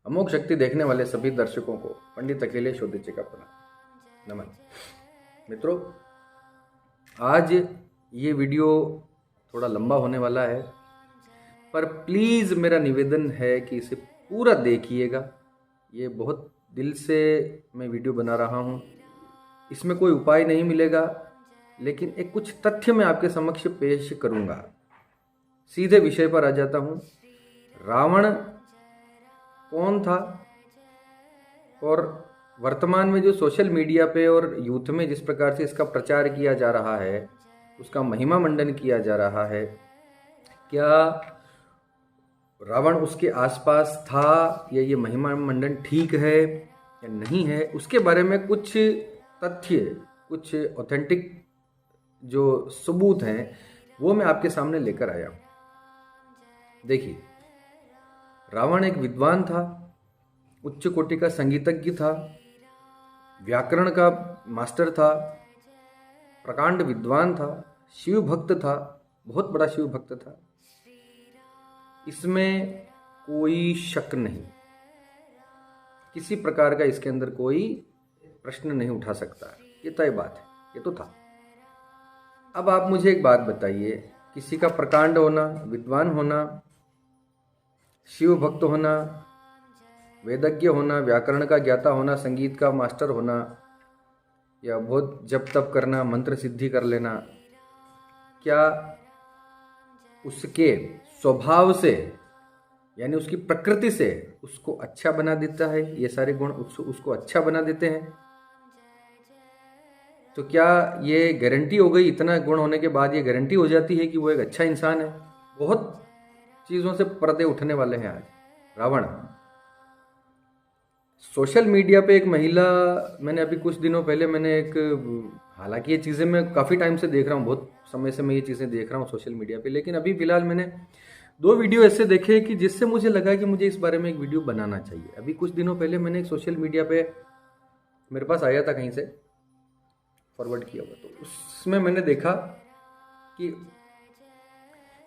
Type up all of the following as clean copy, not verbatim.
अमोघ शक्ति देखने वाले सभी दर्शकों को पंडित अकेले शोधिचे का प्रणाम। नमन मित्रों, आज ये वीडियो थोड़ा लंबा होने वाला है, पर प्लीज़ मेरा निवेदन है कि इसे पूरा देखिएगा। ये बहुत दिल से मैं वीडियो बना रहा हूँ। इसमें कोई उपाय नहीं मिलेगा, लेकिन एक कुछ तथ्य मैं आपके समक्ष पेश करूँगा। सीधे विषय पर आ जाता हूँ। रावण कौन था और वर्तमान में जो सोशल मीडिया पे और यूथ में जिस प्रकार से इसका प्रचार किया जा रहा है, उसका महिमा मंडन किया जा रहा है, क्या रावण उसके आसपास था या ये महिमा मंडन ठीक है या नहीं है, उसके बारे में कुछ तथ्य, कुछ ऑथेंटिक जो सबूत हैं वो मैं आपके सामने लेकर आया हूँ। देखिए, रावण एक विद्वान था, उच्च कोटि का संगीतज्ञ था, व्याकरण का मास्टर था, प्रकांड विद्वान था, शिव भक्त था, बहुत बड़ा शिव भक्त था। इसमें कोई शक नहीं, किसी प्रकार का इसके अंदर कोई प्रश्न नहीं उठा सकता। ये तय बात है, ये तो था। अब आप मुझे एक बात बताइए, किसी का प्रकांड होना, विद्वान होना, शिव भक्त होना, वेदज्ञ होना, व्याकरण का ज्ञाता होना, संगीत का मास्टर होना, या बहुत जप तप करना, मंत्र सिद्धि कर लेना, क्या उसके स्वभाव से यानी उसकी प्रकृति से उसको अच्छा बना देता है? ये सारे गुण उसको अच्छा बना देते हैं? तो क्या ये गारंटी हो गई, इतना गुण होने के बाद ये गारंटी हो जाती है कि वो एक अच्छा इंसान है? बहुत चीज़ों से पर्दे उठने वाले हैं आज। रावण सोशल मीडिया पे एक महिला, मैंने अभी कुछ दिनों पहले मैंने एक, हालांकि ये चीज़ें मैं काफ़ी टाइम से देख रहा हूँ, बहुत समय से मैं ये चीज़ें देख रहा हूँ सोशल मीडिया पे, लेकिन अभी फ़िलहाल मैंने 2 वीडियो ऐसे देखे कि जिससे मुझे लगा कि मुझे इस बारे में एक वीडियो बनाना चाहिए। अभी कुछ दिनों पहले मैंने एक सोशल मीडिया पे, मेरे पास आया था कहीं से, फॉरवर्ड किया हुआ, तो उसमें मैंने देखा कि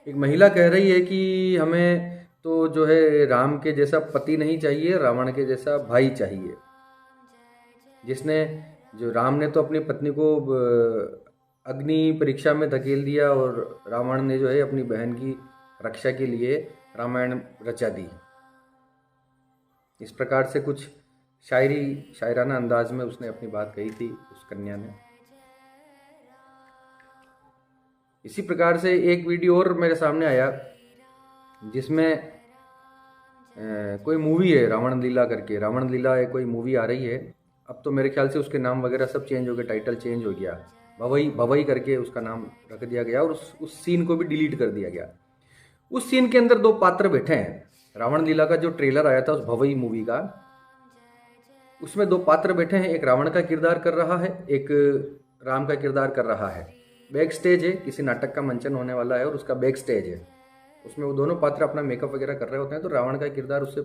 एक महिला कह रही है कि हमें तो जो है राम के जैसा पति नहीं चाहिए, रावण के जैसा भाई चाहिए। जिसने, जो राम ने तो अपनी पत्नी को अग्नि परीक्षा में धकेल दिया और रावण ने जो है अपनी बहन की रक्षा के लिए रामायण रचा दी। इस प्रकार से कुछ शायराना अंदाज में उसने अपनी बात कही थी उस कन्या ने। इसी प्रकार से एक वीडियो और मेरे सामने आया जिसमें कोई मूवी है रावण लीला करके, रावण लीला है, कोई मूवी आ रही है। अब तो मेरे ख्याल से उसके नाम वगैरह सब चेंज हो गए, टाइटल चेंज हो गया, भवई करके उसका नाम रख दिया गया, और उस सीन को भी डिलीट कर दिया गया। उस सीन के अंदर 2 पात्र बैठे हैं। रावण लीला का जो ट्रेलर आया था उस भवई मूवी का, उसमें 2 पात्र बैठे हैं। एक रावण का किरदार कर रहा है, एक राम का किरदार कर रहा है। बैक स्टेज है, किसी नाटक का मंचन होने वाला है और उसका बैक स्टेज है। उसमें वो दोनों पात्र अपना मेकअप वगैरह कर रहे होते हैं। तो रावण का किरदार उससे,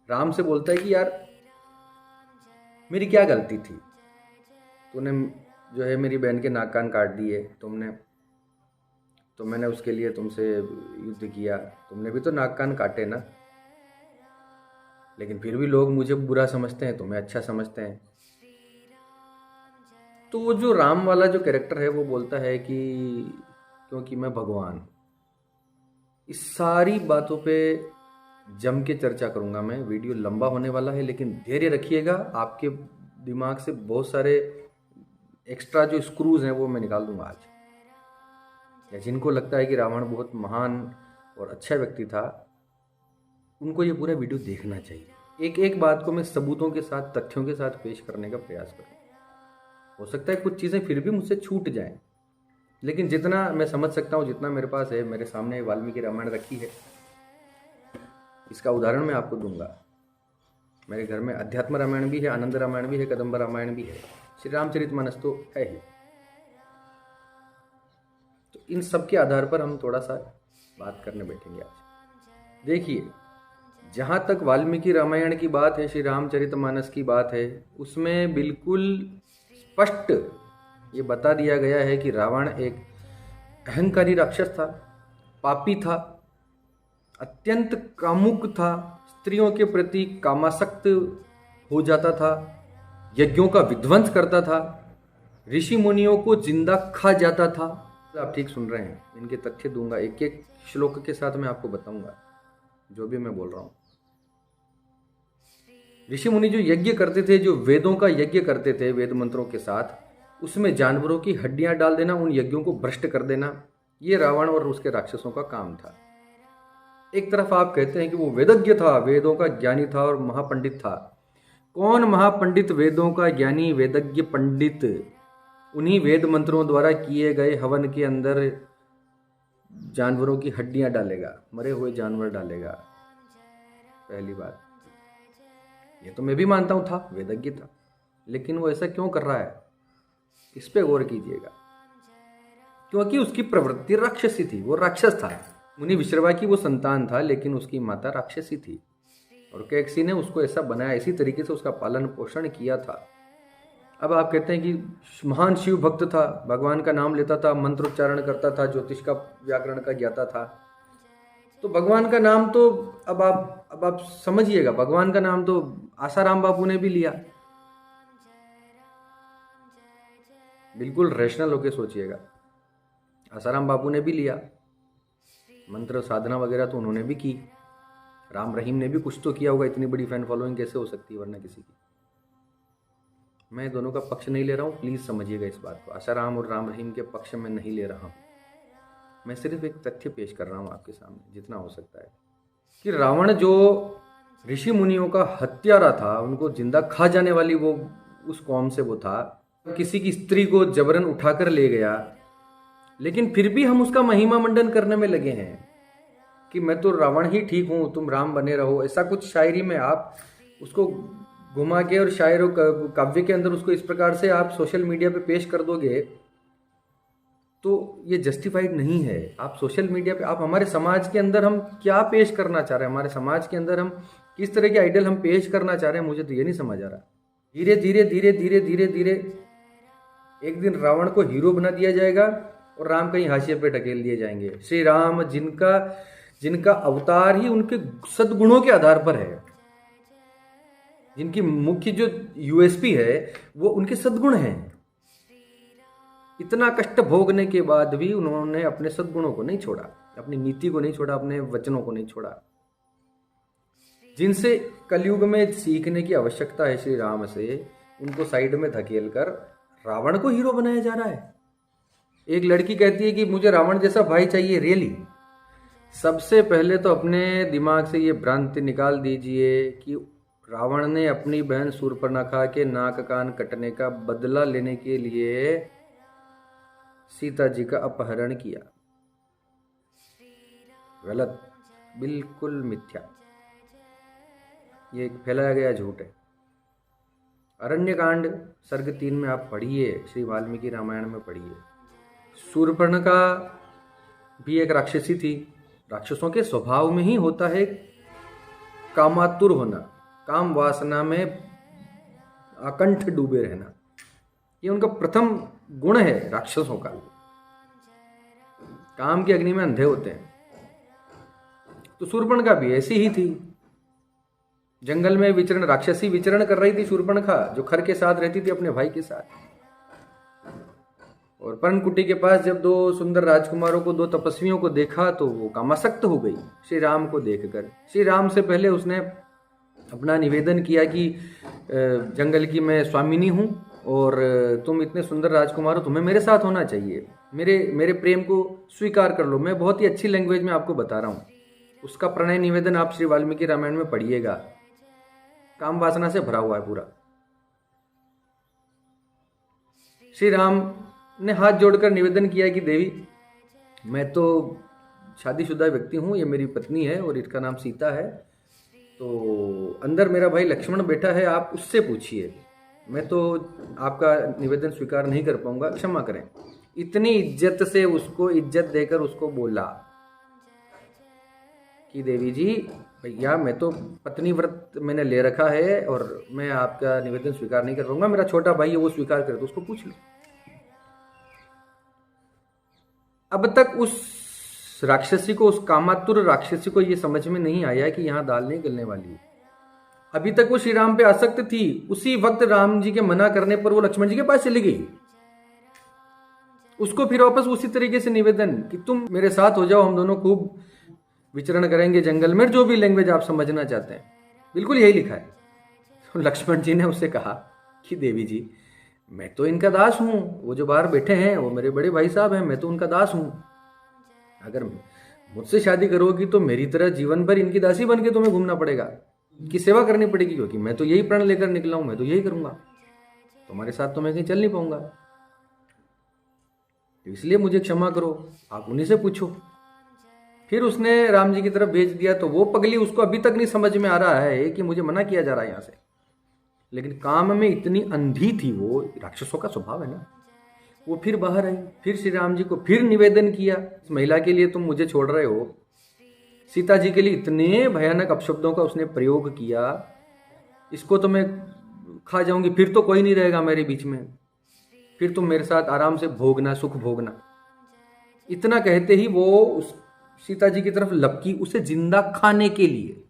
राम से बोलता है कि यार मेरी क्या गलती थी, तूने जो है मेरी बहन के नाक कान काट दिए, तुमने, तो मैंने उसके लिए तुमसे युद्ध किया, तुमने भी तो नाक कान काटे ना, लेकिन फिर भी लोग मुझे बुरा समझते हैं, तुम्हें अच्छा समझते हैं। तो वो जो राम वाला जो कैरेक्टर है वो बोलता है कि क्योंकि मैं भगवान। इस सारी बातों पे जम के चर्चा करूंगा मैं। वीडियो लंबा होने वाला है, लेकिन धैर्य रखिएगा। आपके दिमाग से बहुत सारे एक्स्ट्रा जो स्क्रूज हैं वो मैं निकाल दूंगा आज। या जिनको लगता है कि रावण बहुत महान और अच्छा व्यक्ति था, उनको ये पूरा वीडियो देखना चाहिए। एक एक बात को मैं सबूतों के साथ, तथ्यों के साथ पेश करने का प्रयास करूँगा। हो सकता है कुछ चीज़ें फिर भी मुझसे छूट जाएं, लेकिन जितना मैं समझ सकता हूँ, जितना मेरे पास है, मेरे सामने वाल्मीकि रामायण रखी है, इसका उदाहरण मैं आपको दूंगा। मेरे घर में अध्यात्म रामायण भी है, आनंद रामायण भी है, कदम्ब रामायण भी है, श्री रामचरितमानस तो है ही। तो इन सब के आधार पर हम थोड़ा सा बात करने बैठेंगे आज। देखिए, जहाँ तक वाल्मीकि रामायण की बात है, श्री रामचरितमानस की बात है, उसमें बिल्कुल स्पष्ट ये बता दिया गया है कि रावण एक अहंकारी राक्षस था, पापी था, अत्यंत कामुक था, स्त्रियों के प्रति कामासक्त हो जाता था, यज्ञों का विध्वंस करता था, ऋषि मुनियों को जिंदा खा जाता था। आप ठीक सुन रहे हैं, इनके तथ्य दूंगा, एक एक श्लोक के साथ मैं आपको बताऊंगा जो भी मैं बोल रहा हूं। ऋषि मुनि जो यज्ञ करते थे, जो वेदों का यज्ञ करते थे वेद मंत्रों के साथ, उसमें जानवरों की हड्डियां डाल देना, उन यज्ञों को भ्रष्ट कर देना, ये रावण और उसके राक्षसों का काम था। एक तरफ आप कहते हैं कि वो वेदज्ञ था, वेदों का ज्ञानी था और महापंडित था। कौन महापंडित वेदों का ज्ञानी वेदज्ञ पंडित उन्हीं वेद मंत्रों द्वारा किए गए हवन के अंदर जानवरों की हड्डियां डालेगा, मरे हुए जानवर डालेगा? पहली बात, ये तो मैं भी मानता हूं था, वेदज्ञ था, लेकिन वो ऐसा क्यों कर रहा है, इस पे गौर कीजिएगा। क्योंकि उसकी प्रवृत्ति राक्षसी थी, वो राक्षस था। मुनि विश्रवा की वो संतान था, लेकिन उसकी माता राक्षसी थी और कैकसी ने उसको ऐसा बनाया, इसी तरीके से उसका पालन पोषण किया था। अब आप कहते हैं कि महान शिव भक्त था, भगवान का नाम लेता था, मंत्रोच्चारण करता था, ज्योतिष का व्याकरण का ज्ञाता था, तो भगवान का नाम तो अब आप समझिएगा, भगवान का नाम तो आसाराम बापू ने भी लिया। बिल्कुल रैशनल होके सोचिएगा, आसाराम बापू ने भी लिया, मंत्र साधना वगैरह तो उन्होंने भी की, राम रहीम ने भी कुछ तो किया होगा, इतनी बड़ी फैन फॉलोइंग कैसे हो सकती है वरना किसी की। मैं दोनों का पक्ष नहीं ले रहा हूँ, प्लीज समझिएगा इस बात को, आसाराम और राम रहीम के पक्ष में नहीं ले रहा हूँ, मैं सिर्फ एक तथ्य पेश कर रहा हूँ आपके सामने जितना हो सकता है कि रावण जो ऋषि मुनियों का हत्यारा था, उनको जिंदा खा जाने वाली वो उस कौम से वो था, किसी की स्त्री को जबरन उठाकर ले गया, लेकिन फिर भी हम उसका महिमा मंडन करने में लगे हैं कि मैं तो रावण ही ठीक हूं, तुम राम बने रहो। ऐसा कुछ शायरी में आप उसको घुमा के और शायरों काव्य के अंदर उसको इस प्रकार से आप सोशल मीडिया पे पेश कर दोगे तो ये जस्टिफाइड नहीं है। आप सोशल मीडिया पे, आप हमारे समाज के अंदर हम क्या पेश करना चाह रहे हैं, हमारे समाज के अंदर हम किस तरह के आइडियल हम पेश करना चाह रहे हैं, मुझे तो ये नहीं समझ आ रहा। धीरे धीरे धीरे धीरे धीरे धीरे एक दिन रावण को हीरो बना दिया जाएगा और राम कहीं हाशिए पे ढकेल दिए जाएंगे। श्री राम जिनका अवतार ही उनके सद्गुणों के आधार पर है, जिनकी मुख्य जो यूएसपी है वो उनके सद्गुण हैं। इतना कष्ट भोगने के बाद भी उन्होंने अपने सद्गुणों को नहीं छोड़ा, अपनी नीति को नहीं छोड़ा, अपने वचनों को नहीं छोड़ा। जिनसे कलयुग में सीखने की आवश्यकता है श्री राम से, उनको साइड में धकेल कर रावण को हीरो बनाया जा रहा है। एक लड़की कहती है कि मुझे रावण जैसा भाई चाहिए। रियली? सबसे पहले तो अपने दिमाग से ये भ्रांति निकाल दीजिए कि रावण ने अपनी बहन शूर्पणखा के नाक कान कटने का बदला लेने के लिए सीता जी का अपहरण किया। गलत, बिल्कुल मिथ्या, ये एक फैलाया गया झूठ है। अरण्यकांड सर्ग 3 में आप पढ़िए, श्री वाल्मीकि रामायण में पढ़िए। शूर्पणखा भी एक राक्षसी थी। राक्षसों के स्वभाव में ही होता है कामातुर होना, काम वासना में अकंठ डूबे रहना, ये उनका प्रथम गुण है राक्षसों का। काम की अग्नि में अंधे होते हैं। तो शूर्पणखा भी ऐसी ही थी। जंगल में विचरण, राक्षसी विचरण कर रही थी शूर्पणखा, जो खर के साथ रहती थी अपने भाई के साथ। और पर्णकुटी के पास जब दो सुंदर राजकुमारों को, दो तपस्वियों को देखा तो वो कामासक्त हो गई श्री राम को देखकर। श्री राम से पहले उसने अपना निवेदन किया कि जंगल की मैं स्वामिनी हूँ और तुम इतने सुंदर राजकुमार हो, तुम्हें मेरे साथ होना चाहिए, मेरे प्रेम को स्वीकार कर लो। मैं बहुत ही अच्छी लैंग्वेज में आपको बता रहा हूँ। उसका प्रणय निवेदन आप श्री वाल्मीकि रामायण में पढ़िएगा। काम वासना से भरा हुआ है पूरा। श्री राम ने हाथ जोड़कर निवेदन किया कि देवी, मैं तो शादीशुदा व्यक्ति हूँ, ये मेरी पत्नी है और इसका नाम सीता है, तो अंदर मेरा भाई लक्ष्मण बैठा है, आप उससे पूछिए, मैं तो आपका निवेदन स्वीकार नहीं कर पाऊंगा, क्षमा करें। इतनी इज्जत से उसको, इज्जत देकर उसको बोला कि देवी जी, भैया मैं तो पत्नी व्रत मैंने ले रखा है और मैं आपका निवेदन स्वीकार नहीं कर पाऊंगा, मेरा छोटा भाई है वो स्वीकार करे तो उसको पूछ लो। अब तक उस राक्षसी को, उस कामातुर राक्षसी को ये समझ में नहीं आया कि यहाँ दाल नहीं गलने वाली है। अभी तक वो श्री राम पे आसक्त थी। उसी वक्त राम जी के मना करने पर वो लक्ष्मण जी के पास चली गई। उसको फिर वापस उसी तरीके से निवेदन कि तुम मेरे साथ हो जाओ, हम दोनों खूब विचरण करेंगे जंगल में, जो भी लैंग्वेज आप समझना चाहते हैं। बिल्कुल यही लिखा है। तो लक्ष्मण जी ने उससे कहा कि देवी जी, मैं तो इनका दास हूं, वो जो बाहर बैठे हैं वो मेरे बड़े भाई साहब हैं, मैं तो उनका दास हूं। अगर मुझसे शादी करोगी तो मेरी तरह जीवन भर इनकी दासी बन के तुम्हें घूमना पड़ेगा, इनकी सेवा करनी पड़ेगी, क्योंकि मैं तो यही प्रण लेकर निकला हूं, मैं तो यही करूंगा, तुम्हारे साथ तो मैं कहीं चल नहीं पाऊंगा, तो इसलिए मुझे क्षमा करो, आप उन्हीं से पूछो। फिर उसने राम जी की तरफ भेज दिया। तो वो पगली, उसको अभी तक नहीं समझ में आ रहा है कि मुझे मना किया जा रहा है यहाँ से, लेकिन काम में इतनी अंधी थी वो, राक्षसों का स्वभाव है ना। वो फिर बाहर आई, फिर श्री राम जी को फिर निवेदन किया, इस महिला के लिए तुम मुझे छोड़ रहे हो। सीता जी के लिए इतने भयानक अपशब्दों का उसने प्रयोग किया, इसको तो मैं खा जाऊंगी, फिर तो कोई नहीं रहेगा मेरे बीच में, फिर तुम मेरे साथ आराम से भोगना, सुख भोगना। इतना कहते ही वो उस सीता जी की तरफ लपकी, उसे जिंदा खाने के लिए।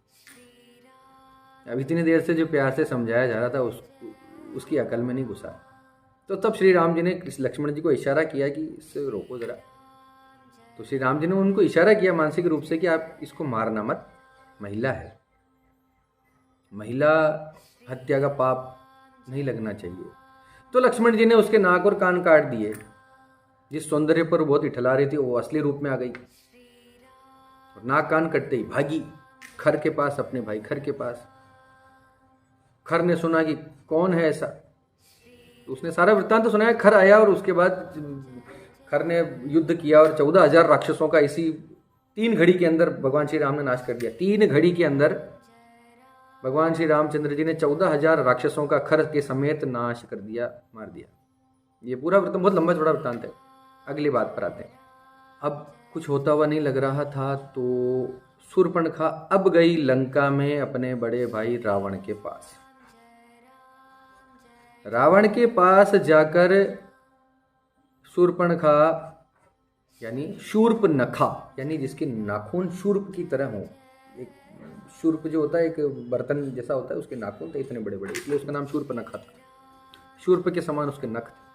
अब इतनी देर से जो प्यार से समझाया जा रहा था उसकी अकल में नहीं घुसा। तो तब श्री राम जी ने लक्ष्मण जी को इशारा किया कि इससे रोको जरा। तो श्री राम जी ने उनको इशारा किया मानसिक रूप से कि आप इसको मारना मत, महिला है, महिला हत्या का पाप नहीं लगना चाहिए। तो लक्ष्मण जी ने उसके नाक और कान काट दिए। जिस सौंदर्य पर बहुत इठला रही थी वो असली रूप में आ गई, और नाक कान कटते ही भागी खर के पास, अपने भाई खर के पास। खर ने सुना कि कौन है ऐसा, तो उसने सारा वृत्तांत तो सुनाया। खर आया और उसके बाद खर ने युद्ध किया और 14,000 राक्षसों का इसी 3 घड़ी के अंदर भगवान श्री राम ने नाश कर दिया। 3 घड़ी के अंदर भगवान श्री रामचंद्र जी ने 14,000 राक्षसों का खर के समेत नाश कर दिया, मार दिया। ये पूरा वृत्तांत बहुत लंबा चौड़ा वृत्तांत है। अगली बात पर आते हैं। अब कुछ होता हुआ नहीं लग रहा था, तो शूर्पणखा अब गई लंका में अपने बड़े भाई रावण के पास। रावण के पास जाकर शूर्पणखा यानी शूर्पनखा, यानी जिसके नाखून शूर्प की तरह हो। एक शूर्प जो होता है एक बर्तन जैसा होता है, उसके नाखून थे इतने बड़े बड़े, इसलिए उसका नाम शूर्पनखा था। शूर्प के समान उसके नख थे।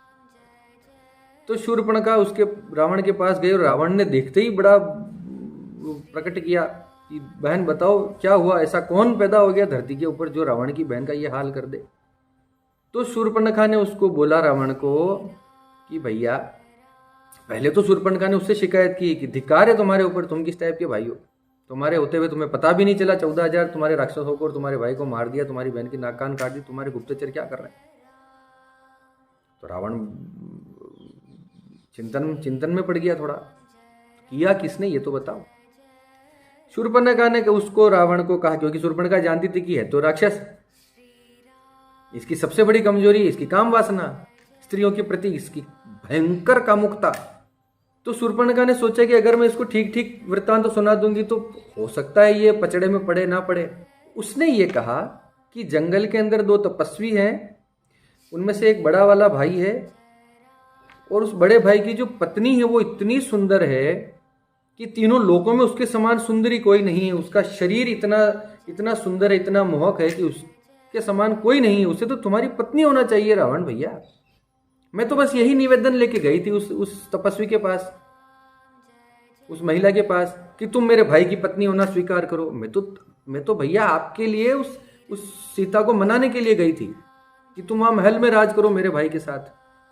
तो शूर्पणखा उसके रावण के पास गई और रावण ने देखते ही बड़ा प्रकट किया कि बहन बताओ क्या हुआ, ऐसा कौन पैदा हो गया धरती के ऊपर जो रावण की बहन का ये हाल कर दे। तो शूर्पणखा ने उसको बोला रावण को कि भैया, पहले तो शूर्पणखा ने उससे शिकायत की कि धिक्कार है तुम्हारे ऊपर, तुम किस टाइप के भाई हो, तुम्हारे होते हुए तुम्हें पता भी नहीं चला 14,000 तुम्हारे राक्षसों को और तुम्हारे भाई को मार दिया, तुम्हारी बहन की नाक कान काट दी, तुम्हारे गुप्तचर क्या कर रहे हैं। तो रावण चिंतन में पड़ गया थोड़ा, किया किसने ये तो बताओ। शूर्पणखा ने उसको रावण को कहा, क्योंकि शूर्पणखा जानती थी कि है तो राक्षस, इसकी सबसे बड़ी कमजोरी इसकी काम वासना, स्त्रियों के प्रति इसकी भयंकर कामुकता। तो शूर्पणखा ने सोचा कि अगर मैं इसको ठीक ठीक वृत्तांत सुना दूंगी तो हो सकता है ये पचड़े में पड़े ना पड़े। उसने ये कहा कि जंगल के अंदर 2 तपस्वी हैं, उनमें से एक बड़ा वाला भाई है, और उस बड़े भाई की जो पत्नी है वो इतनी सुंदर है कि तीनों लोकों में उसके समान सुंदरी कोई नहीं है। उसका शरीर इतना सुंदर है, इतना मोहक है कि उसके समान कोई नहीं है। उसे तो तुम्हारी पत्नी होना चाहिए रावण भैया। मैं तो बस यही निवेदन लेके गई थी उस तपस्वी के पास, उस महिला के पास, कि तुम मेरे भाई की पत्नी होना स्वीकार करो। मैं तो भैया आपके लिए उस सीता को मनाने के लिए गई थी कि तुम वहां महल में राज करो मेरे भाई के साथ,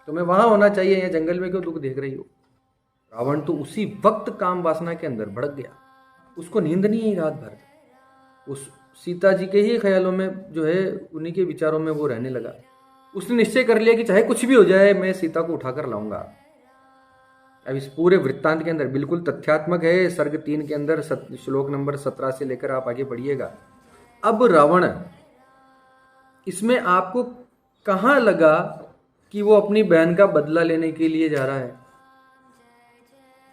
तुम्हें वहां होना चाहिए, या जंगल में क्यों दुख देख रही हो। रावण तो उसी वक्त काम वासना के अंदर भड़क गया। उसको नींद नहीं आई रात भर, उस सीता जी के ही ख्यालों में जो है, उन्हीं के विचारों में वो रहने लगा। उसने निश्चय कर लिया कि चाहे कुछ भी हो जाए मैं सीता को उठाकर लाऊंगा। अब इस पूरे वृत्तांत के अंदर बिल्कुल तथ्यात्मक है, सर्ग 3 के अंदर श्लोक नंबर 17 से लेकर आप आगे पढ़िएगा। अब रावण, इसमें आपको कहां लगा कि वो अपनी बहन का बदला लेने के लिए जा रहा है।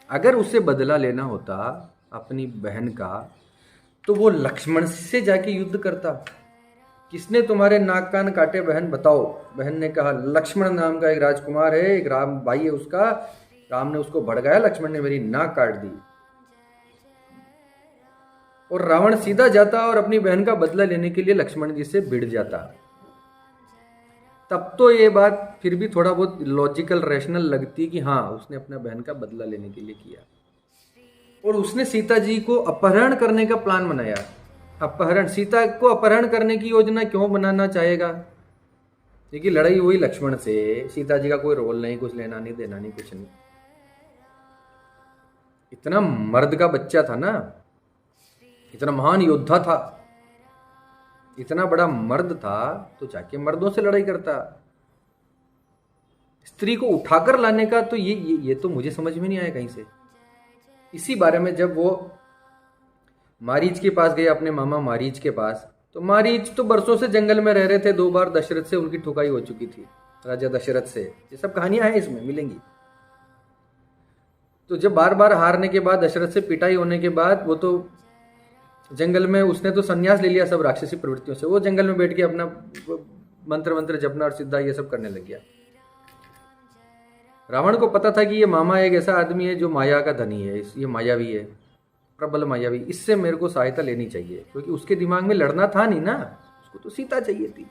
अगर उसे बदला लेना होता अपनी बहन का, तो वो लक्ष्मण से जाके युद्ध करता। किसने तुम्हारे नाक कान काटे बहन, बताओ। बहन ने कहा लक्ष्मण नाम का एक राजकुमार है, एक राम भाई है उसका, राम ने उसको भड़काया, लक्ष्मण ने मेरी नाक काट दी। और रावण सीधा जाता और अपनी बहन का बदला लेने के लिए लक्ष्मण जी से भिड़ जाता। तब तो ये बात फिर भी थोड़ा बहुत लॉजिकल रैशनल लगती कि हाँ, उसने अपना बहन का बदला लेने के लिए किया। और उसने सीता जी को अपहरण करने का प्लान बनाया। अपहरण, सीता को अपहरण करने की योजना क्यों बनाना चाहेगा? क्योंकि लड़ाई हुई लक्ष्मण से, सीता जी का कोई रोल नहीं, कुछ लेना नहीं देना नहीं, कुछ नहीं। इतना मर्द का बच्चा था ना, इतना महान योद्धा था, इतना बड़ा मर्द था, तो जाके मर्दों से लड़ाई करता। स्त्री को उठाकर लाने का तो ये तो मुझे समझ में नहीं आया कहीं से। इसी बारे में जब वो मारीच के पास गए, अपने मामा मारीच के पास, तो मारीच तो बरसों से जंगल में रह रहे थे, 2 बार दशरथ से उनकी ठुकाई हो चुकी थी, राजा दशरथ से। ये सब कहानियां हैं, इसमें मिलेंगी। तो जब बार बार हारने के बाद, दशरथ से पिटाई होने के बाद, वो तो जंगल में, उसने तो संन्यास ले लिया सब राक्षसी प्रवृत्तियों से। वो जंगल में बैठ के अपना मंत्र जपना और सिद्धा ये सब करने लग गया। रावण को पता था कि ये मामा एक ऐसा आदमी है जो माया का धनी है, ये मायावी है, प्रबल मायावी, इससे मेरे को सहायता लेनी चाहिए। क्योंकि उसके दिमाग में लड़ना था नहीं ना, उसको तो सीता चाहिए थी।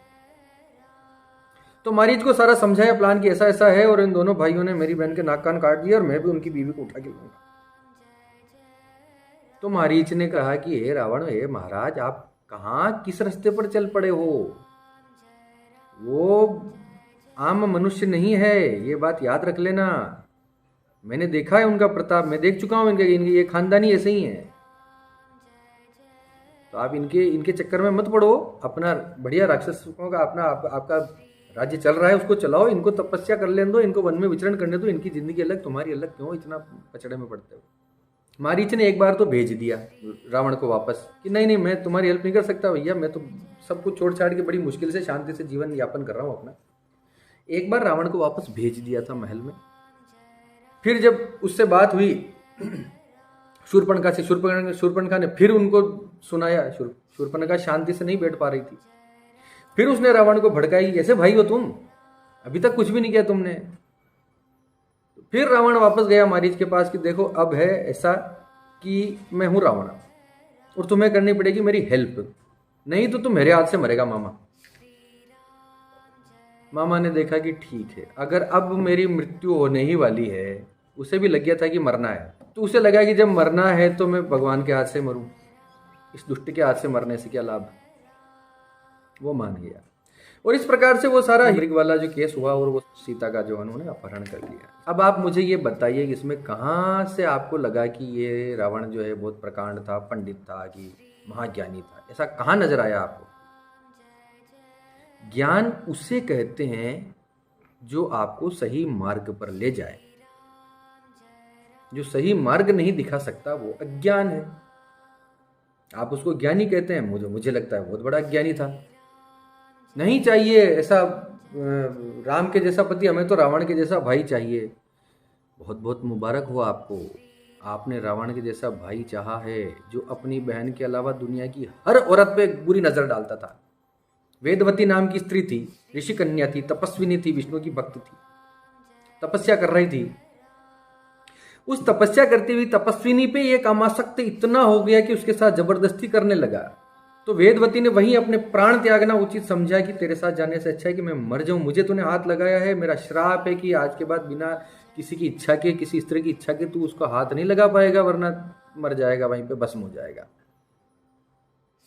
तो मारीच को सारा समझाया प्लान कि ऐसा ऐसा है, और इन दोनों भाइयों ने मेरी बहन के नाक कान काट दिया, और मैं भी उनकी बीवी को उठा के लूंगा। तो मारीच ने कहा कि हे रावण, हे महाराज, आप कहाँ किस रास्ते पर चल पड़े हो? वो आम मनुष्य नहीं है, ये बात याद रख लेना। मैंने देखा है उनका प्रताप, मैं देख चुका हूं इनके ये खानदानी ऐसे ही है। तो आप इनके चक्कर में मत पड़ो। अपना बढ़िया राक्षसों का अपना आपका राज्य चल रहा है, उसको चलाओ। इनको तपस्या कर लेने दो, इनको वन में विचरण करने दो। इनकी जिंदगी अलग, तुम्हारी अलग, क्यों इतना पचड़े में पड़ते हो? मारीच ने एक बार तो भेज दिया रावण को वापस कि नहीं, मैं तुम्हारी हेल्प नहीं कर सकता भैया, मैं तो सब कुछ छोड़ छाड़ के बड़ी मुश्किल से शांति से जीवन यापन कर रहा हूँ अपना। एक बार रावण को वापस भेज दिया था महल में। फिर जब उससे बात हुई शूर्पणखा से, शूर्पणखा ने फिर उनको सुनाया। शूर्पणखा शांति से नहीं बैठ पा रही थी। फिर उसने रावण को भड़काई, ऐसे भाई हो तुम, अभी तक कुछ भी नहीं किया तुमने। फिर रावण वापस गया मारीच के पास कि देखो, अब है ऐसा कि मैं हूं रावण और तुम्हें करनी पड़ेगी मेरी हेल्प, नहीं तो तुम मेरे हाथ से मरेगा मामा। मामा ने देखा कि ठीक है, अगर अब मेरी मृत्यु होने ही वाली है, उसे भी लग गया था कि मरना है, तो उसे लगा कि जब मरना है तो मैं भगवान के हाथ से मरूं, इस दुष्ट के हाथ से मरने से क्या लाभ। वो मान गया। और इस प्रकार से वो सारा मृग वाला जो केस हुआ, और वो सीता का जो उन्होंने अपहरण कर लिया। अब आप मुझे ये बताइए कि इसमें कहाँ से आपको लगा कि ये रावण जो है बहुत प्रकांड था, पंडित था, कि महाज्ञानी था? ऐसा कहाँ नजर आया आपको? ज्ञान उसे कहते हैं जो आपको सही मार्ग पर ले जाए। जो सही मार्ग नहीं दिखा सकता वो अज्ञान है। आप उसको ज्ञानी कहते हैं, मुझे लगता है बहुत बड़ा ज्ञानी था। नहीं चाहिए ऐसा राम के जैसा पति, हमें तो रावण के जैसा भाई चाहिए। बहुत बहुत मुबारक हो आपको, आपने रावण के जैसा भाई चाहा है, जो अपनी बहन के अलावा दुनिया की हर औरत पे बुरी नजर डालता था। वेदवती नाम की स्त्री थी, ऋषि कन्या थी, तपस्विनी थी, विष्णु की भक्त थी, तपस्या कर रही थी। उस तपस्या करती हुई तपस्विनी पे ये कामासक्त इतना हो गया कि उसके साथ जबरदस्ती करने लगा। तो वेदवती ने वहीं अपने प्राण त्यागना उचित समझा कि तेरे साथ जाने से अच्छा है कि मैं मर जाऊं। मुझे तूने हाथ लगाया है, मेरा श्राप है कि आज के बाद बिना किसी की इच्छा के, किसी स्त्री की इच्छा के तू उसको हाथ नहीं लगा पाएगा, वरना मर जाएगा, वहीं पे भस्म हो जाएगा।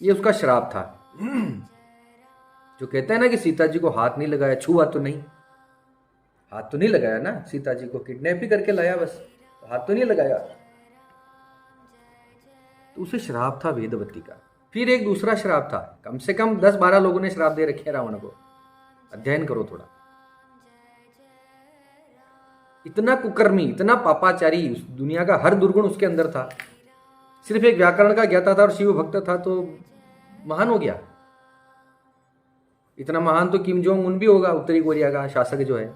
ये उसका श्राप था। जो कहता है ना कि सीता जी को हाथ नहीं लगाया, छुआ तो नहीं, हाथ तो नहीं लगाया ना, सीता जी को किडनैप ही करके लाया, बस हाथ तो नहीं लगाया। तो उसे श्राप था वेदवती का। फिर एक दूसरा श्राप था, कम से कम 10-12 लोगों ने श्राप दे रखे हैं रावण को, अध्ययन करो थोड़ा। इतना कुकर्मी, इतना पापाचारी, दुनिया का हर दुर्गुण उसके अंदर था। सिर्फ एक व्याकरण का ज्ञाता था और शिव भक्त था तो महान हो गया। इतना महान तो किम जोंग उन भी होगा, उत्तरी कोरिया का शासक जो है।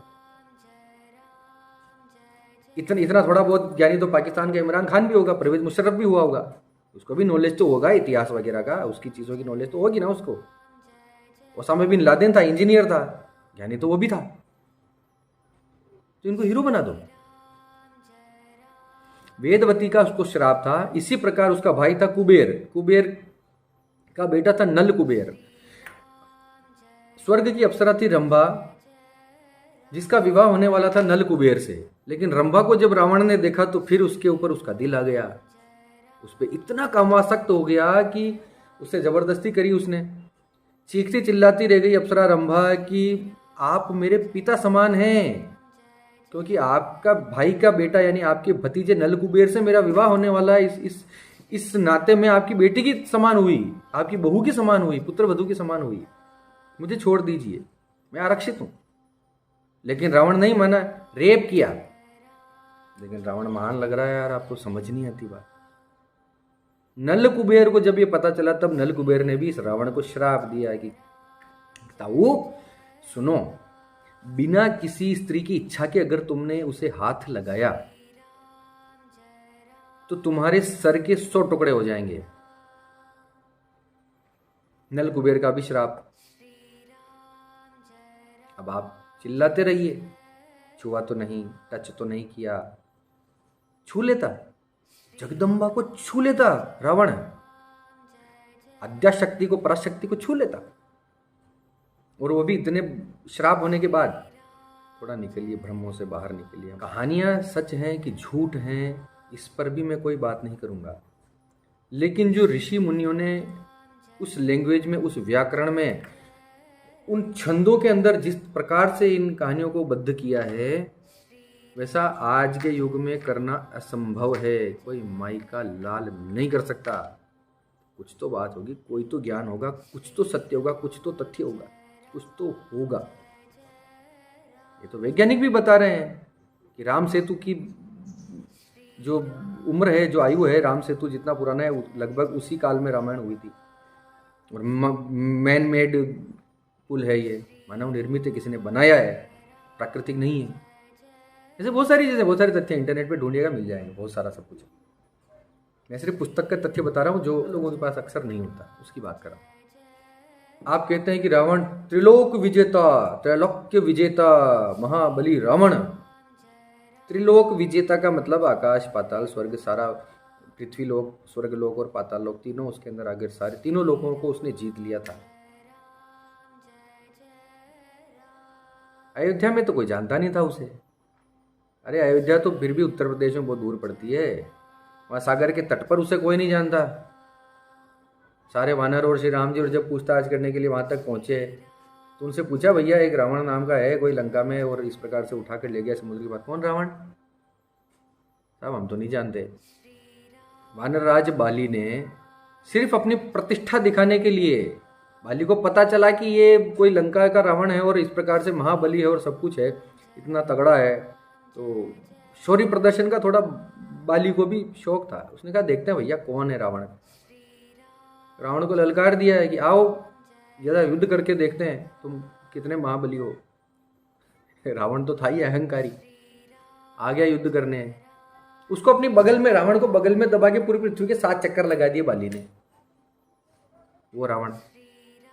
इतना थोड़ा बहुत ज्ञानी तो पाकिस्तान का इमरान खान भी होगा, परवेज मुशर्रफ भी हुआ होगा। उसको भी नॉलेज तो होगा इतिहास वगैरह का, उसकी चीज़ों की नॉलेज तो होगी ना उसको। ओसामा बिन लादेन था, इंजीनियर था, ज्ञानी तो वो भी था। तो इनको हीरो बना दो। वेदवती का उसको श्राप था। इसी प्रकार उसका भाई था कुबेर, कुबेर का बेटा था नल कुबेर। स्वर्ग की अप्सरा थी रंभा, जिसका विवाह होने वाला था नल कुबेर से। लेकिन रंभा को जब रावण ने देखा तो फिर उसके ऊपर उसका दिल आ गया, उस पर इतना कामासक्त हो गया कि उससे जबरदस्ती करी उसने। चीखती चिल्लाती रह गई अप्सरा रंभा कि आप मेरे पिता समान हैं, क्योंकि आपका भाई का बेटा यानी आपके भतीजे नल कुबेर से मेरा विवाह होने वाला है। इस नाते में आपकी बेटी की समान हुई, आपकी बहू की समान हुई, पुत्र वधू की समान हुई, मुझे छोड़ दीजिए, मैं आरक्षित हूं। लेकिन रावण नहीं माना, रेप किया। लेकिन रावण महान लग रहा है यार, आपको समझ नहीं आती बात। नल कुबेर को जब ये पता चला तब नल कुबेर ने भी इस रावण को श्राप दिया कि ताऊ सुनो, बिना किसी स्त्री की इच्छा के अगर तुमने उसे हाथ लगाया तो तुम्हारे सर के 100 टुकड़े हो जाएंगे। नल कुबेर का भी श्राप। अब आप चिल्लाते रहिए, छुआ तो नहीं, टच तो नहीं किया। छू लेता, जगदम्बा को छू लेता रावण, आद्याशक्ति को, पराशक्ति को छू लेता, और वो भी इतने श्राप होने के बाद। थोड़ा निकलिए, भ्रमों से बाहर निकलिए। कहानियां सच हैं कि झूठ हैं, इस पर भी मैं कोई बात नहीं करूंगा। लेकिन जो ऋषि मुनियों ने उस लैंग्वेज में, उस व्याकरण में, उन छंदों के अंदर जिस प्रकार से इन कहानियों को बद्ध किया है, वैसा आज के युग में करना असंभव है। कोई माई का लाल नहीं कर सकता। कुछ तो बात होगी, कोई तो ज्ञान होगा, कुछ तो सत्य होगा, कुछ तो तथ्य होगा, कुछ तो होगा। ये तो वैज्ञानिक भी बता रहे हैं कि राम सेतु की जो उम्र है, जो आयु है, राम सेतु जितना पुराना है, लगभग उसी काल में रामायण हुई थी। और मैन मेड पुल है, ये मानव निर्मित है, किसी ने बनाया है, प्राकृतिक नहीं है। ऐसे बहुत सारी चीज़ें, बहुत सारे तथ्य इंटरनेट पे ढूंढिएगा, मिल जाएंगे, बहुत सारा सब कुछ। मैं सिर्फ पुस्तक का तथ्य बता रहा हूँ जो लोगों के पास अक्सर नहीं होता, उसकी बात कर रहा हूँ। आप कहते हैं कि रावण त्रिलोक विजेता, त्रैलोक्य विजेता महाबली रावण। त्रिलोक विजेता का मतलब आकाश पाताल स्वर्ग, सारा पृथ्वी लोक, स्वर्ग लोक और पाताल लोक, तीनों उसके अंदर आगे, सारे तीनों लोकों को उसने जीत लिया था। अयोध्या में तो कोई जानता नहीं था उसे। अरे अयोध्या तो फिर भी उत्तर प्रदेश में बहुत दूर पड़ती है, वहां सागर के तट पर उसे कोई नहीं जानता। सारे वानर और श्री राम जी और जब पूछताछ करने के लिए वहां तक पहुंचे तो उनसे पूछा, भैया एक रावण नाम का है कोई लंका में और इस प्रकार से उठा कर ले गया समुद्र के पार, कौन रावण? साहब हम तो नहीं जानते। वानर राज बाली ने सिर्फ अपनी प्रतिष्ठा दिखाने के लिए, बाली को पता चला कि ये कोई लंका का रावण है और इस प्रकार से महाबली है और सब कुछ है, इतना तगड़ा है, तो शौर्य प्रदर्शन का थोड़ा बाली को भी शौक था। उसने कहा देखते हैं भैया कौन है रावण। रावण को ललकार दिया है कि आओ जरा युद्ध करके देखते हैं तुम कितने महाबली हो। रावण तो था ही अहंकारी, आ गया युद्ध करने। उसको अपनी बगल में, रावण को बगल में दबा के पूरी पृथ्वी के 7 चक्कर लगा दिए बाली ने। वो रावण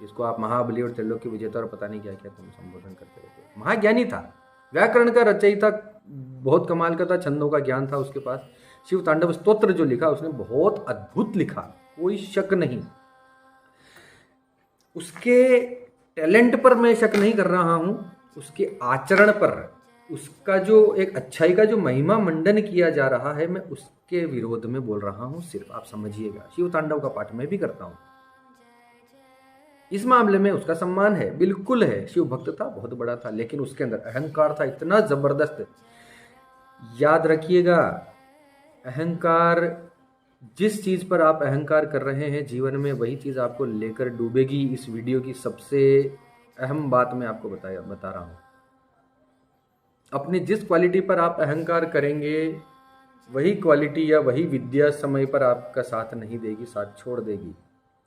जिसको आप महाबली और त्रिलोक के विजेता और पता नहीं क्या क्या तुम संबोधन करते रहते, महाज्ञानी था, व्याकरण का रचयिता, बहुत कमाल का था, छंदों का ज्ञान था उसके पास। शिव तांडव स्तोत्र जो लिखा उसने बहुत अद्भुत लिखा, कोई शक नहीं। उसके टैलेंट पर मैं शक नहीं कर रहा हूं, उसके आचरण पर, उसका जो एक अच्छाई का जो महिमा मंडन किया जा रहा है, मैं उसके विरोध में बोल रहा हूं सिर्फ, आप समझिएगा। शिव तांडव का पाठ मैं भी करता हूं, इस मामले में उसका सम्मान है, बिल्कुल है। शिव भक्त था, बहुत बड़ा था, लेकिन उसके अंदर अहंकार था इतना जबरदस्त। याद रखिएगा, अहंकार, जिस चीज पर आप अहंकार कर रहे हैं जीवन में, वही चीज आपको लेकर डूबेगी। इस वीडियो की सबसे अहम बात मैं आपको बता रहा हूं। अपनी जिस क्वालिटी पर आप अहंकार करेंगे, वही क्वालिटी या वही विद्या समय पर आपका साथ नहीं देगी, साथ छोड़ देगी।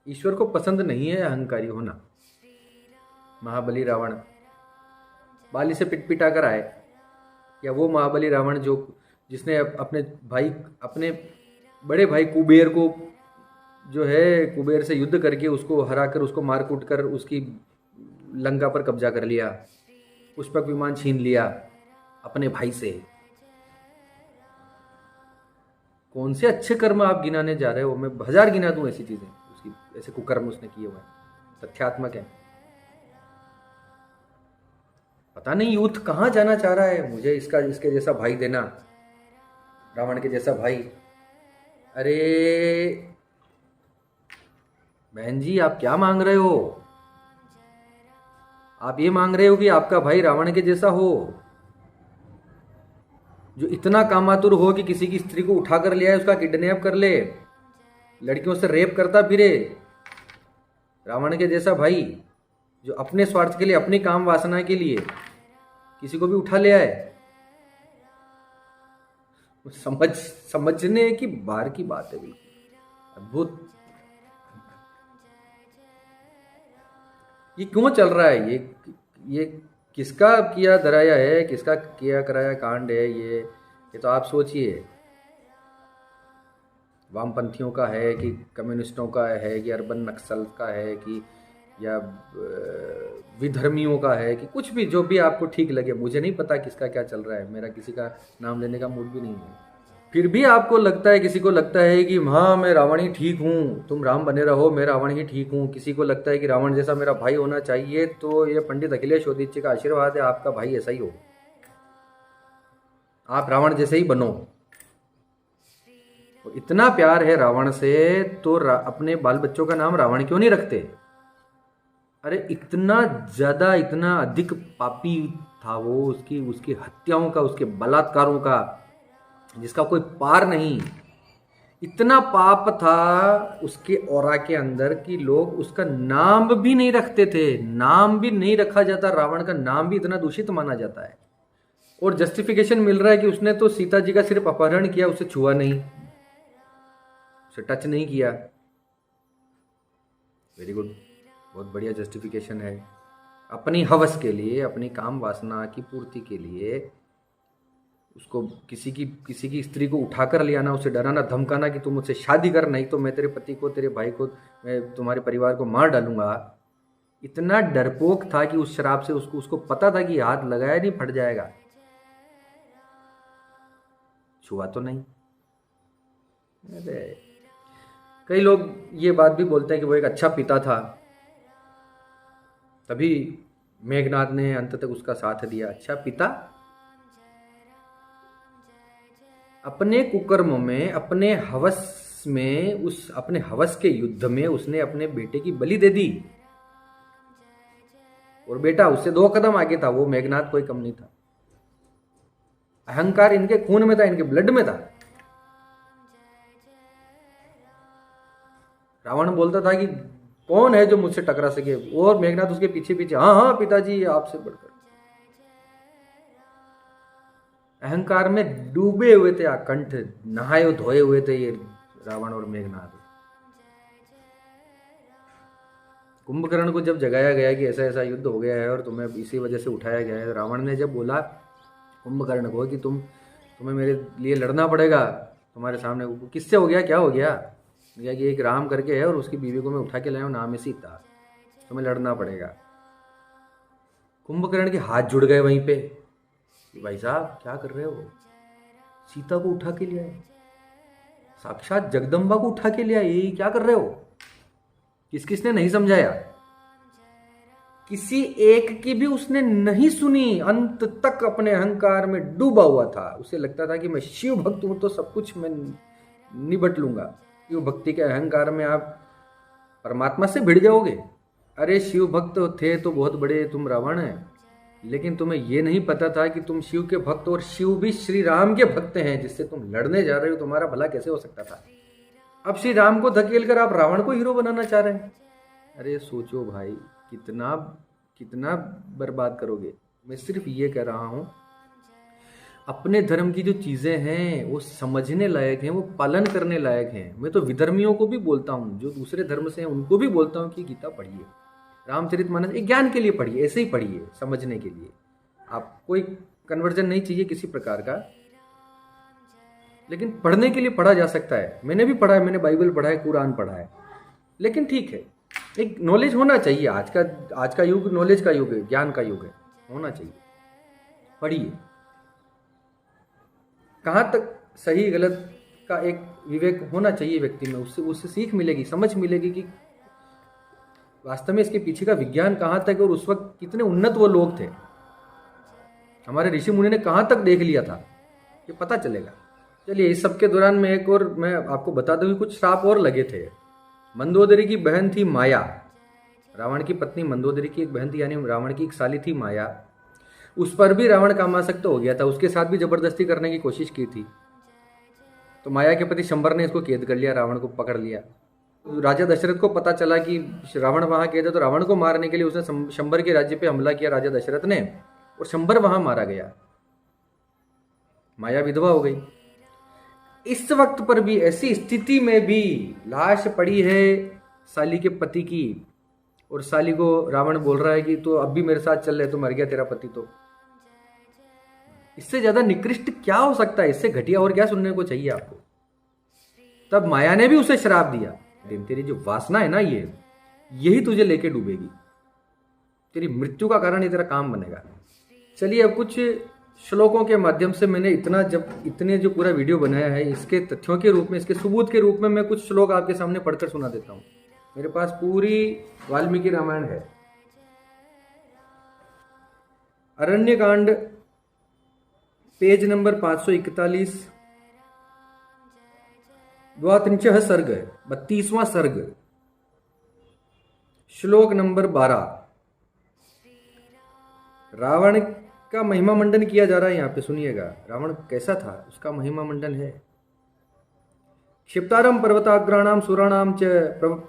ईश्वर को पसंद नहीं है अहंकारी होना। महाबली रावण बाली से पिटा कर आए, या वो महाबली रावण जिसने अपने भाई, अपने बड़े भाई कुबेर को जो है, कुबेर से युद्ध करके उसको हराकर, उसको मार कूट कर उसकी लंका पर कब्जा कर लिया, पुष्पक विमान छीन लिया अपने भाई से। कौन से अच्छे कर्म आप गिनाने जा रहे हो? मैं 1000 गिना दूं ऐसी चीजें, उसकी ऐसे कुकर्म उसने किए हुए हैं, तथ्यात्मक है। पता नहीं यूथ कहाँ जाना चाह रहा है। मुझे इसके जैसा भाई देना, रावण के जैसा भाई। अरे बहन जी, आप क्या मांग रहे हो? आप ये मांग रहे हो कि आपका भाई रावण के जैसा हो, जो इतना कामातुर हो कि किसी की स्त्री को उठा कर ले आए, उसका किडनैप कर ले, लड़कियों से रेप करता फिरे। रावण के जैसा भाई जो अपने स्वार्थ के लिए, अपनी काम वासना के लिए किसी को भी उठा ले आए। समझने की बाहर की बात है, बिल्कुल अद्भुत। ये क्यों चल रहा है? ये किसका किया धराया है, किसका किया कराया कांड है ये तो आप सोचिए। वामपंथियों का है कि कम्युनिस्टों का है कि अर्बन नक्सल का है कि या विधर्मियों का है कि कुछ भी, जो भी आपको ठीक लगे। मुझे नहीं पता किसका क्या चल रहा है, मेरा किसी का नाम लेने का मूड भी नहीं है। फिर भी आपको लगता है, किसी को लगता है कि हाँ मैं रावण ही ठीक हूँ, तुम राम बने रहो, मैं रावण ही ठीक हूँ। किसी को लगता है कि रावण जैसा मेरा भाई होना चाहिए, तो ये पंडित अखिलेश उपाध्याय का आशीर्वाद है, आपका भाई ऐसा ही हो, आप रावण जैसे ही बनो। तो इतना प्यार है रावण से, तो अपने बाल बच्चों का नाम रावण क्यों नहीं रखते? अरे इतना ज्यादा, इतना अधिक पापी था वो, उसकी हत्याओं का, उसके बलात्कारों का, जिसका कोई पार नहीं। इतना पाप था उसके औरा के अंदर कि लोग उसका नाम भी नहीं रखते थे। नाम भी नहीं रखा जाता, रावण का नाम भी इतना दूषित माना जाता है। और जस्टिफिकेशन मिल रहा है कि उसने तो सीता जी का सिर्फ अपहरण किया, उसे छुआ नहीं, उसे टच नहीं किया। वेरी गुड, बहुत बढ़िया जस्टिफिकेशन है। अपनी हवस के लिए, अपनी काम वासना की पूर्ति के लिए उसको किसी की स्त्री को उठाकर ले आना, उसे डराना धमकाना कि तुम मुझसे शादी कर, नहीं तो मैं तेरे पति को, तेरे भाई को, मैं तुम्हारे परिवार को मार डालूंगा। इतना डरपोक था कि उस शराब से उसको पता था कि हाथ लगाया नहीं फट जाएगा, छुआ तो नहीं। अरे कई लोग ये बात भी बोलते हैं कि वो एक अच्छा पिता था, तभी मेघनाद ने अंत तक उसका साथ दिया। अच्छा पिता? अपने कुकर्म में, अपने हवस में, अपने हवस के युद्ध में उसने अपने बेटे की बलि दे दी। और बेटा उससे 2 कदम आगे था, वो मेघनाद कोई कम नहीं था। अहंकार इनके खून में था, इनके ब्लड में था। रावण बोलता था कि कौन है जो मुझसे टकरा सके, और मेघनाद उसके पीछे पीछे, हाँ हाँ पिताजी आपसे बढ़कर। अहंकार में डूबे हुए थे, आकंठ नहाए धोए हुए थे ये रावण और मेघनाद। कुंभकर्ण को जब जगाया गया कि ऐसा ऐसा युद्ध हो गया है और तुम्हें इसी वजह से उठाया गया है, रावण ने जब बोला कुंभकर्ण को कि तुम्हें मेरे लिए लड़ना पड़ेगा, तुम्हारे सामने किससे हो गया, क्या हो गया? कि एक राम करके है और उसकी बीवी को मैं उठा के लाया हूं, नाम है सीता, तुम्हें लड़ना पड़ेगा। कुंभकर्ण के हाथ जुड़ गए वहीं पे कि भाई साहब क्या कर रहे हो? सीता को उठा के ले आए, साक्षात जगदम्बा को उठा के ले आए, ये क्या कर रहे हो? किसने नहीं समझाया? किसी एक की भी उसने नहीं सुनी। अंत तक अपने अहंकार में डूबा हुआ था। उसे लगता था कि मैं शिव भक्त हूं तो सब कुछ मैं निबट लूंगा। शिव भक्ति के अहंकार में आप परमात्मा से भिड़ जाओगे। अरे शिव भक्त थे तो बहुत बड़े तुम रावण हैं, लेकिन तुम्हें यह नहीं पता था कि तुम शिव के भक्त, और शिव भी श्री राम के भक्त हैं, जिससे तुम लड़ने जा रहे हो। तुम्हारा भला कैसे हो सकता था? अब श्री राम को धकेल कर आप रावण को हीरो बनाना चाह रहे हैं। अरे सोचो भाई, कितना बर्बाद करोगे। मैं सिर्फ ये कह रहा हूं, अपने धर्म की जो चीजें हैं वो समझने लायक हैं, वो पालन करने लायक हैं। मैं तो विधर्मियों को भी बोलता हूं, जो दूसरे धर्म से हैं, उनको भी बोलता हूं कि गीता पढ़िए, रामचरितमानस एक ज्ञान के लिए पढ़िए, ऐसे ही पढ़िए, समझने के लिए। आप कोई कन्वर्जन नहीं चाहिए किसी प्रकार का, लेकिन पढ़ने के लिए पढ़ा जा सकता है। मैंने भी पढ़ा है, मैंने बाइबल पढ़ा है, कुरान पढ़ा है, लेकिन ठीक है, एक नॉलेज होना चाहिए। आज का युग नॉलेज का युग है, ज्ञान का युग है, होना चाहिए। पढ़िए, कहां तक सही गलत का एक विवेक होना चाहिए व्यक्ति में, उससे सीख मिलेगी, समझ मिलेगी कि वास्तव में इसके पीछे का विज्ञान कहाँ तक और उस वक्त कितने उन्नत वो लोग थे, हमारे ऋषि मुनि ने कहाँ तक देख लिया था, ये पता चलेगा। चलिए, इस सब के दौरान मैं आपको बता दूं कि कुछ श्राप और लगे थे। मंदोदरी की बहन थी माया, रावण की पत्नी मंदोदरी की एक बहन थी, यानी रावण की एक साली थी माया। उस पर भी रावण कामासक्त हो गया था, उसके साथ भी जबरदस्ती करने की कोशिश की थी। तो माया के पति शंबर ने इसको कैद कर लिया, रावण को पकड़ लिया। राजा दशरथ को पता चला कि रावण वहां कैद है, तो रावण को मारने के लिए उसने शंबर के राज्य पे हमला किया राजा दशरथ ने, और शंबर वहां मारा गया। माया विधवा हो गई। इस वक्त पर भी, ऐसी स्थिति में भी लाश पड़ी है साली के पति की, और साली को रावण बोल रहा है कि तो अब भी मेरे साथ चल रहे, तो मर गया तेरा पति। तो इससे ज्यादा निकृष्ट क्या हो सकता है, इससे घटिया और क्या सुनने को चाहिए आपको। तब माया ने भी उसे श्राप दिया, तेरी जो वासना है ना, यही तुझे लेके डूबेगी, तेरी मृत्यु का कारण ही तेरा काम बनेगा। चलिए, अब कुछ श्लोकों के माध्यम से मैंने इतने जो पूरा वीडियो बनाया है, इसके तथ्यों के रूप में, इसके सबूत के रूप में मैं कुछ श्लोक आपके सामने पढ़कर सुना देता हूं। मेरे पास पूरी वाल्मीकि रामायण है। अरण्यकांड पेज नंबर 541, द्वात्रिंशः सर्ग, 32वां सर्ग, श्लोक नंबर 12। रावण का महिमा मंडन किया जा रहा है यहाँ पे, सुनिएगा। रावण कैसा था, उसका महिमा मंडन है। क्षिप्तारम पर्वताग्राणाम सुराणाम च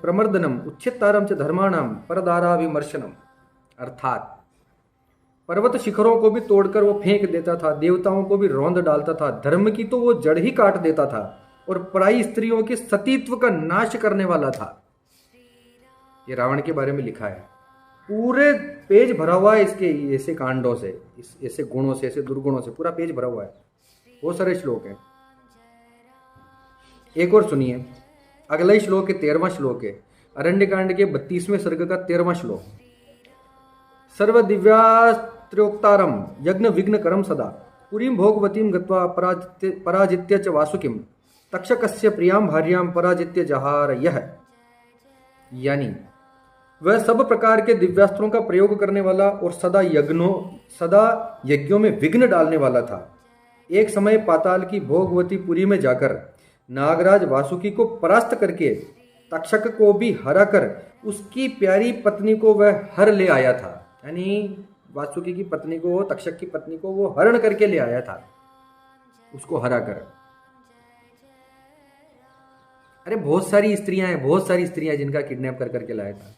प्रमर्दनम उच्छित्तारम च धर्माणाम परदाराभिमर्शनम। अर्थात पर्वत शिखरों को भी तोड़कर वो फेंक देता था, देवताओं को भी रौंद डालता था, धर्म की तो वो जड़ ही काट देता था, और पराई स्त्रियों के सतीत्व का नाश करने वाला था। ये रावण के बारे में लिखा है। पूरे पेज भरा हुआ है इसके ऐसे कांडों से, ऐसे गुणों से, ऐसे दुर्गुणों से पूरा पेज भरा हुआ है। बहुत सारे श्लोक हैं। एक और सुनिए, अगला ही श्लोक है, 13वां श्लोक है, अरण्यकांड के 32वें सर्ग का 13वां श्लोक। सर्व दिव्यास्त्रोक्तारम यज्ञ विघ्न करम सदा पुरीम भोगवतीम गत्वा पराजित्य च वासुकिम तक्षकस्य प्रियाम भार्याम पराजित्य जहार यह। यानी वह सब प्रकार के दिव्यास्त्रों का प्रयोग करने वाला और सदा यज्ञों में विघ्न डालने वाला था। एक समय पाताल की भोगवती पुरी में जाकर नागराज वासुकी को परास्त करके तक्षक को भी हराकर उसकी प्यारी पत्नी को वह हर ले आया था। यानी वासुकी की पत्नी को, तक्षक की पत्नी को वो हरण करके ले आया था, उसको हराकर। अरे बहुत सारी स्त्रियां जिनका किडनैप कर करके लाया था।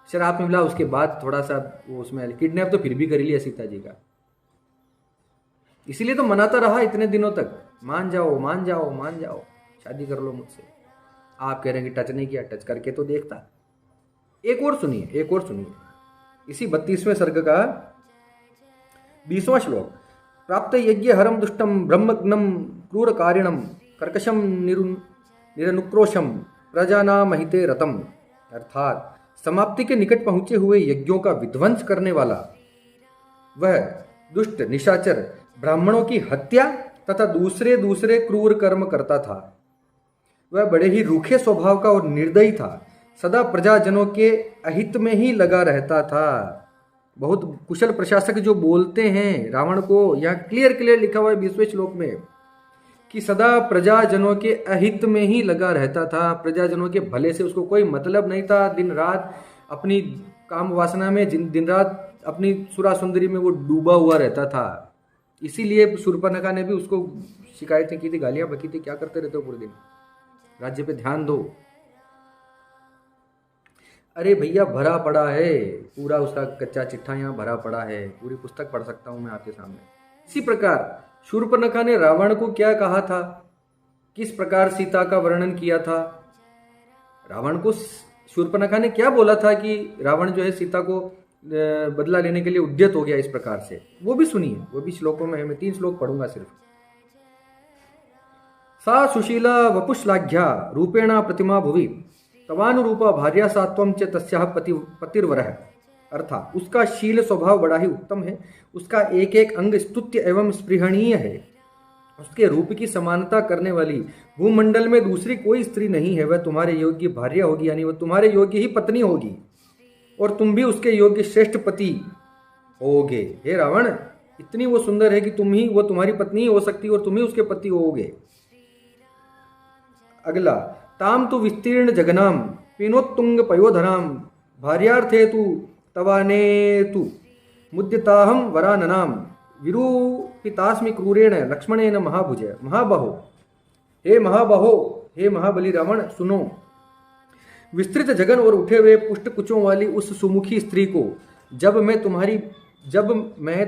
शराब में मिला, उसके बाद थोड़ा सा वो उसमें किडनैप तो फिर भी कर लिया सीता जी का। इसीलिए तो मनाता रहा इतने दिनों तक, मान जाओ मान जाओ मान जाओ, शादी कर लो मुझसे। आप कह रहे हैं कि टच नहीं किया, टच करके तो देखता। एक और सुनिए, इसी 32वें सर्ग का 20वां श्लोक। प्राप्त यज्ञ हरम दुष्टम ब्रह्मग्नम क्रूर कारिणम कर्कशम निरनुक्रोशम प्रजानाम हिते रतम। अर्थात समाप्ति के निकट पहुंचे हुए यज्ञों का विध्वंस करने वाला वह दुष्ट निशाचर ब्राह्मणों की हत्या तथा दूसरे क्रूर कर्म करता था। वह बड़े ही रूखे स्वभाव का और निर्दयी था, सदा प्रजाजनों के अहित में ही लगा रहता था। बहुत कुशल प्रशासक जो बोलते हैं रावण को, यहाँ क्लियर लिखा हुआ है 20वें श्लोक में कि सदा प्रजाजनों के अहित में ही लगा रहता था, प्रजाजनों के भले से उसको कोई मतलब नहीं था। दिन रात अपनी काम वासना में, दिन रात अपनी सुरा सुंदरी में वो डूबा हुआ रहता था। इसीलिए शूर्पणखा ने भी उसको शिकायतें की थी, गालियां बकी थी, क्या करते रहते हो पूरे दिन, राज्य पे ध्यान दो। अरे भैया भरा पड़ा है पूरा, उसका कच्चा चिट्ठा यहाँ भरा पड़ा है, पूरी पुस्तक पढ़ सकता हूं मैं आपके सामने। इसी प्रकार शूर्पणखा ने रावण को क्या कहा था, किस प्रकार सीता का वर्णन किया था। रावण को शूर्पणखा ने क्या बोला था कि रावण जो है सीता को बदला लेने के लिए उद्यत हो गया इस प्रकार से, वो भी सुनिए, वो भी श्लोकों में है। मैं 3 श्लोक पढ़ूंगा सिर्फ। सा सुशीला वपुश्लाघ्या रूपेणा प्रतिमा भुवि तवानुरूपा भार्या सात्वम च तस्याः पतिर्वरः। अर्थात उसका शील स्वभाव बड़ा ही उत्तम है, उसका एक एक अंग स्तुत्य एवं स्पृहणीय है, उसके रूप की समानता करने वाली भूमंडल में दूसरी कोई स्त्री नहीं है। वह तुम्हारे योग्य भार्या होगी, यानी वह तुम्हारे योग्य ही पत्नी होगी, और तुम भी उसके योग्य श्रेष्ठ पति होगे। हे रावण, इतनी वो सुंदर है कि वो तुम्हारी पत्नी हो सकती और तुम ही उसके पति होगे। अगला, ताम तु विस्तीर्ण जगनाम पीनोत्तुंग पयोधराम भार्यार्थे तु तवाने तु मुद्यताहम वराननाम विरूपितास्मि क्रूरेण लक्ष्मणेन महाभुज महाबहो। हे महाबहो, हे महाबली रावण, सुनो। विस्तृत जगन और उठे हुए पुष्ट कुचों वाली उस सुमुखी स्त्री को जब मैं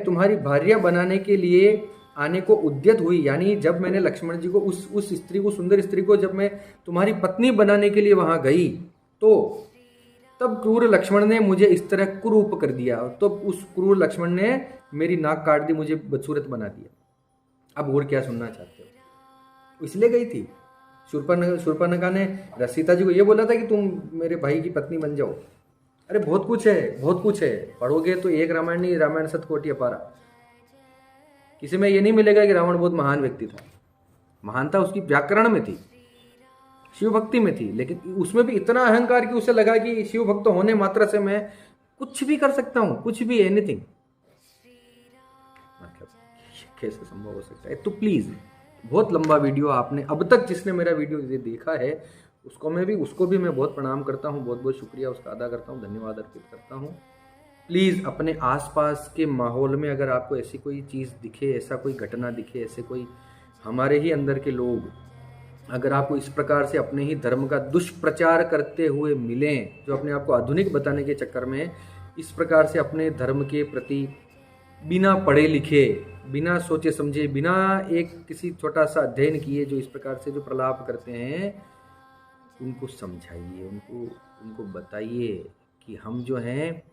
तुम्हारी भार्या बनाने के लिए आने को उद्यत हुई, यानी जब मैंने लक्ष्मण जी को उस स्त्री को, सुंदर स्त्री को जब मैं तुम्हारी पत्नी बनाने के लिए वहां गई, तो तब क्रूर लक्ष्मण ने मुझे इस तरह कुरूप कर दिया। तो उस क्रूर लक्ष्मण ने मेरी नाक काट दी, मुझे बदसूरत बना दिया। अब और क्या सुनना चाहते हो? इसलिए गई थी। शूर्पणखा ने सीता जी को ये बोला था कि तुम मेरे भाई की पत्नी बन जाओ। अरे बहुत कुछ है, बहुत कुछ है। पढ़ोगे तो एक रामायण नहीं, रामायण सतकोटि अपारा। किसी में ये नहीं मिलेगा कि रावण बहुत महान व्यक्ति था। महानता उसकी व्याकरण में थी, शिव भक्ति में थी, लेकिन उसमें भी इतना अहंकार कि उसे लगा कि शिव भक्त होने मात्र से मैं कुछ भी कर सकता हूं, कुछ भी, एनीथिंग। मतलब कैसे संभव हो सकता है? तो प्लीज, बहुत लंबा वीडियो आपने अब तक जिसने मेरा वीडियो देखा है उसको भी मैं बहुत प्रणाम करता हूँ, बहुत बहुत शुक्रिया उसका अदा करता हूँ, धन्यवाद अर्पित करता हूँ। प्लीज़ अपने आसपास के माहौल में अगर आपको ऐसी कोई चीज़ दिखे, ऐसा कोई घटना दिखे, ऐसे कोई हमारे ही अंदर के लोग अगर आपको इस प्रकार से अपने ही धर्म का दुष्प्रचार करते हुए मिलें, जो अपने आप को आधुनिक बताने के चक्कर में इस प्रकार से अपने धर्म के प्रति बिना पढ़े लिखे, बिना सोचे समझे, बिना एक किसी छोटा सा अध्ययन किए जो इस प्रकार से जो प्रलाप करते हैं, उनको समझाइए, उनको बताइए कि हम जो हैं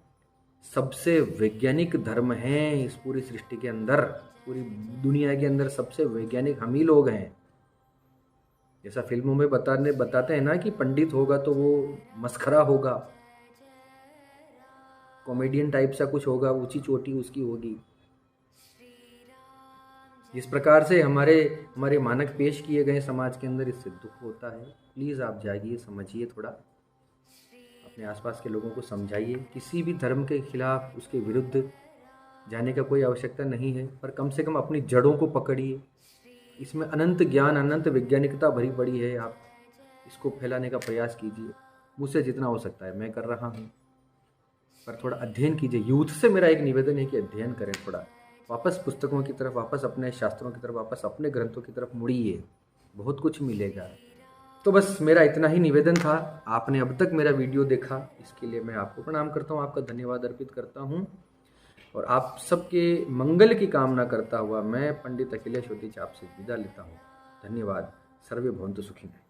सबसे वैज्ञानिक धर्म हैं इस पूरी सृष्टि के अंदर, पूरी दुनिया के अंदर सबसे वैज्ञानिक हम ही लोग हैं। जैसा फिल्मों में बताते हैं ना कि पंडित होगा तो वो मस्खरा होगा, कॉमेडियन टाइप सा कुछ होगा, ऊंची चोटी उसकी होगी। जिस प्रकार से हमारे मानक पेश किए गए समाज के अंदर, इससे दुख होता है। प्लीज़ आप जाइए, समझिए, थोड़ा अपने आसपास के लोगों को समझाइए। किसी भी धर्म के खिलाफ, उसके विरुद्ध जाने का कोई आवश्यकता नहीं है, पर कम से कम अपनी जड़ों को पकड़िए। इसमें अनंत ज्ञान, अनंत वैज्ञानिकता भरी पड़ी है। आप इसको फैलाने का प्रयास कीजिए, मुझसे जितना हो सकता है मैं कर रहा हूँ, पर थोड़ा अध्ययन कीजिए। यूथ से मेरा एक निवेदन है कि अध्ययन करें, थोड़ा वापस पुस्तकों की तरफ, वापस अपने शास्त्रों की तरफ, वापस अपने ग्रंथों की तरफ मुड़िए, बहुत कुछ मिलेगा। तो बस मेरा इतना ही निवेदन था। आपने अब तक मेरा वीडियो देखा, इसके लिए मैं आपको प्रणाम करता हूँ, आपका धन्यवाद अर्पित करता हूँ, और आप सबके मंगल की कामना करता हुआ मैं पंडित अखिलेश ओतीच आपसे विदा लेता हूँ। धन्यवाद। सर्वे भवन्तु सुखिनः।